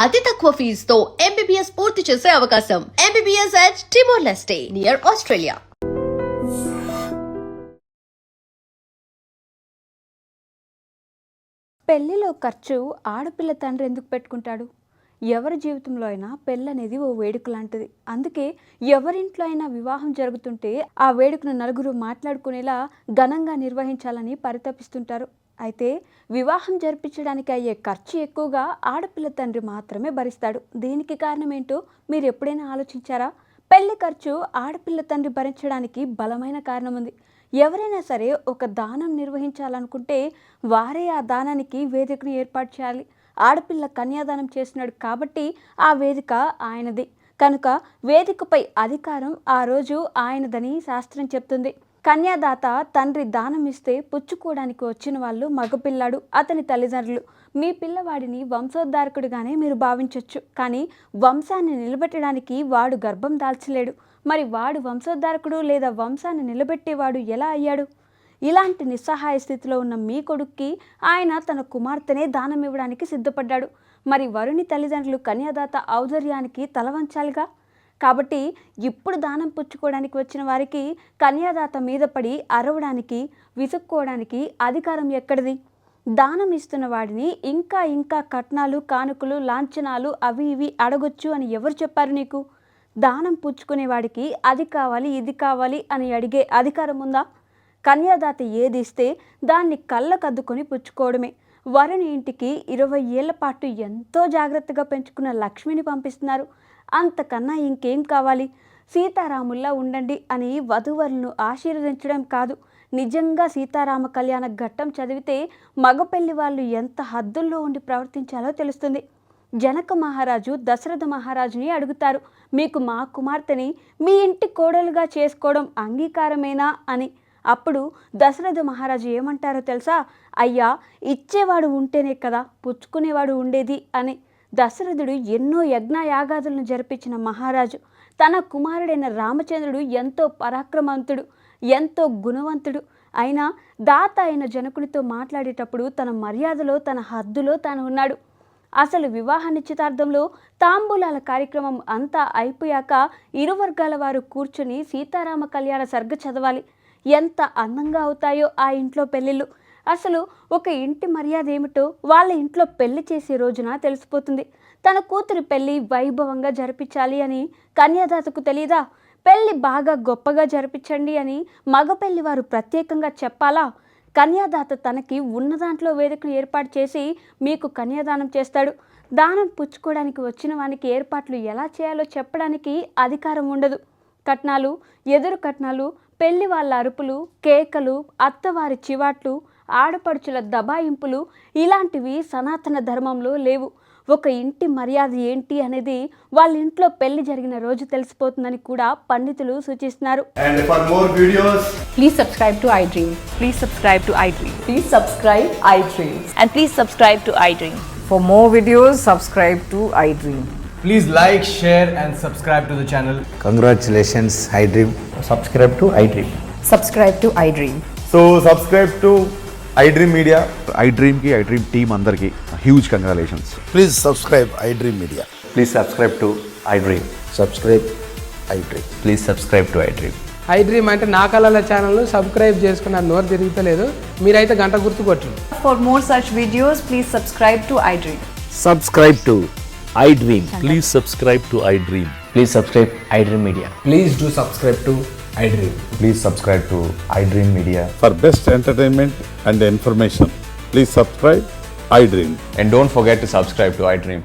అతి తక్కువ ఫీజుతో MBBS పూర్తి చేసే అవకాశం. MBBS at Timor-Leste near Australia. పెళ్లిలో ఖర్చు ఆడపిల్ల తండ్రి ఎందుకు పెట్టుకుంటాడు? ఎవరి జీవితంలో అయినా పెళ్ళనేది ఓ వేడుక లాంటిది. అందుకే ఎవరింట్లో అయినా వివాహం జరుగుతుంటే ఆ వేడుకను నలుగురు మాట్లాడుకునేలా ఘనంగా నిర్వహించాలని పరితపిస్తుంటారు. అయితే వివాహం జరిపించడానికి అయ్యే ఖర్చు ఎక్కువగా ఆడపిల్ల తండ్రి మాత్రమే భరిస్తాడు. దీనికి కారణం ఏంటో మీరు ఎప్పుడైనా ఆలోచించారా? పెళ్లి ఖర్చు ఆడపిల్ల తండ్రి భరించడానికి బలమైన కారణం ఉంది. ఎవరైనా సరే ఒక దానం నిర్వహించాలనుకుంటే వారే ఆ దానానికి వేదికను ఏర్పాటు చేయాలి. ఆడపిల్ల కన్యాదానం చేస్తున్నాడు కాబట్టి ఆ వేదిక ఆయనది కనుక వేదికపై అధికారం ఆ రోజు ఆయనదని శాస్త్రం చెప్తుంది. కన్యాదాత తండ్రి దానం ఇస్తే పుచ్చుకోవడానికి వచ్చిన వాళ్ళు మగపిల్లాడు, అతని తల్లిదండ్రులు. మీ పిల్లవాడిని వంశోద్ధారకుడిగానే మీరు భావించవచ్చు, కానీ వంశాన్ని నిలబెట్టడానికి వాడు గర్భం దాల్చలేడు. మరి వాడు వంశోద్ధారకుడు లేదా వంశాన్ని నిలబెట్టేవాడు ఎలా అయ్యాడు? ఇలాంటి నిస్సహాయ స్థితిలో ఉన్న మీ కొడుక్కి ఆయన తన కుమార్తెనే దానం ఇవ్వడానికి సిద్ధపడ్డాడు. మరి వరుని తల్లిదండ్రులు కన్యాదాత ఔదార్యానికి తలవంచాలిగా. కాబట్టి ఇప్పుడు దానం పుచ్చుకోవడానికి వచ్చిన వారికి కన్యాదాత మీద పడి అరవడానికి, విసుక్కోవడానికి అధికారం ఎక్కడిది? దానం ఇస్తున్న వాడిని ఇంకా ఇంకా కట్నాలు, కానుకలు, లాంఛనాలు అవి ఇవి అడగొచ్చు అని ఎవరు చెప్పారు నీకు? దానం పుచ్చుకునేవాడికి అది కావాలి, ఇది కావాలి అని అడిగే అధికారం ఉందా? కన్యాదాత ఏది ఇస్తే దాన్ని కళ్ళకద్దుకొని పుచ్చుకోవడమే. వరుని ఇంటికి 20 ఏళ్ల పాటు ఎంతో జాగ్రత్తగా పెంచుకున్న లక్ష్మిని పంపిస్తున్నారు. అంతకన్నా ఇంకేం కావాలి? సీతారాముల్లా ఉండండి అని వధూవరులను ఆశీర్వదించడం కాదు, నిజంగా సీతారామ కళ్యాణ ఘట్టం చదివితే మగ పెళ్లి వాళ్ళు ఎంత హద్దుల్లో ఉండి ప్రవర్తించాలో తెలుస్తుంది. జనక మహారాజు దశరథ మహారాజుని అడుగుతారు, మీకు మా కుమార్తెని మీ ఇంటి కోడలుగా చేసుకోవడం అంగీకారమేనా అని. అప్పుడు దశరథ మహారాజు ఏమంటారో తెలుసా? అయ్యా, ఇచ్చేవాడు ఉంటేనే కదా పుచ్చుకునేవాడు ఉండేది అని. దశరథుడు ఎన్నో యజ్ఞయాగాదులను జరిపించిన మహారాజు. తన కుమారుడైన రామచంద్రుడు ఎంతో పరాక్రమవంతుడు, ఎంతో గుణవంతుడు. అయినా దాత అయిన జనకునితో మాట్లాడేటప్పుడు తన మర్యాదలో, తన హద్దులో తాను ఉన్నాడు. అసలు వివాహ నిశ్చితార్థంలో తాంబూలాల కార్యక్రమం అంతా అయిపోయాక ఇరు వర్గాల వారు కూర్చుని సీతారామ కళ్యాణ సర్గ చదవాలి. ఎంత అందంగా అవుతాయో ఆ ఇంట్లో పెళ్ళిళ్ళు. అసలు ఒక ఇంటి మర్యాద ఏమిటో వాళ్ళ ఇంట్లో పెళ్లి చేసే రోజున తెలిసిపోతుంది. తన కూతురి పెళ్ళి వైభవంగా జరిపించాలి అని కన్యాదాతకు తెలీదా? పెళ్ళి బాగా గొప్పగా జరిపించండి అని మగ పెళ్లి వారు ప్రత్యేకంగా చెప్పాలా? కన్యాదాత తనకి ఉన్న దాంట్లో వేదికను ఏర్పాటు చేసి మీకు కన్యాదానం చేస్తాడు. దానం పుచ్చుకోవడానికి వచ్చిన వానికి ఏర్పాట్లు ఎలా చేయాలో చెప్పడానికి అధికారం ఉండదు. కట్నాలు, ఎదురు కట్నాలు, పెళ్లి వాళ్ళ అరుపులు, కేకలు, అత్తవారి చివాట్లు, ఆడపడుచుల దబాయింపులు ఇలాంటివి సనాతన ధర్మంలో లేవు. ఒక ఇంటి మర్యాద ఏంటి అనేది వాళ్ళ ఇంట్లో పెళ్లి జరిగిన రోజు తెలిసిపోతుందని కూడా పండితులు సూచిస్తున్నారు. And for more videos, please subscribe to iDream. Please subscribe to iDream. Please subscribe iDream. And please subscribe to iDream. For more videos, subscribe to iDream. please like, share and subscribe to the channel. Congratulations, iDream. Subscribe to iDream. Subscribe to iDream. So subscribe to iDream Media. iDream ki iDream team andarki huge congratulations. Please subscribe iDream Media. Please subscribe to iDream. Subscribe iDream. Please subscribe to iDream. iDream అంటే నా కళల ఛానల్ను subscribe చేసుకున్న నోరు తిరుగుతలేదు, మీరైతే గంట గుర్తు కొట్టండి. For more such videos, please subscribe to iDream. Subscribe to iDream. Please subscribe to iDream. Please subscribe iDream Media. Please do subscribe to iDream. Please subscribe to iDream Media. For best entertainment and information, please subscribe iDream. And don't forget to subscribe to iDream.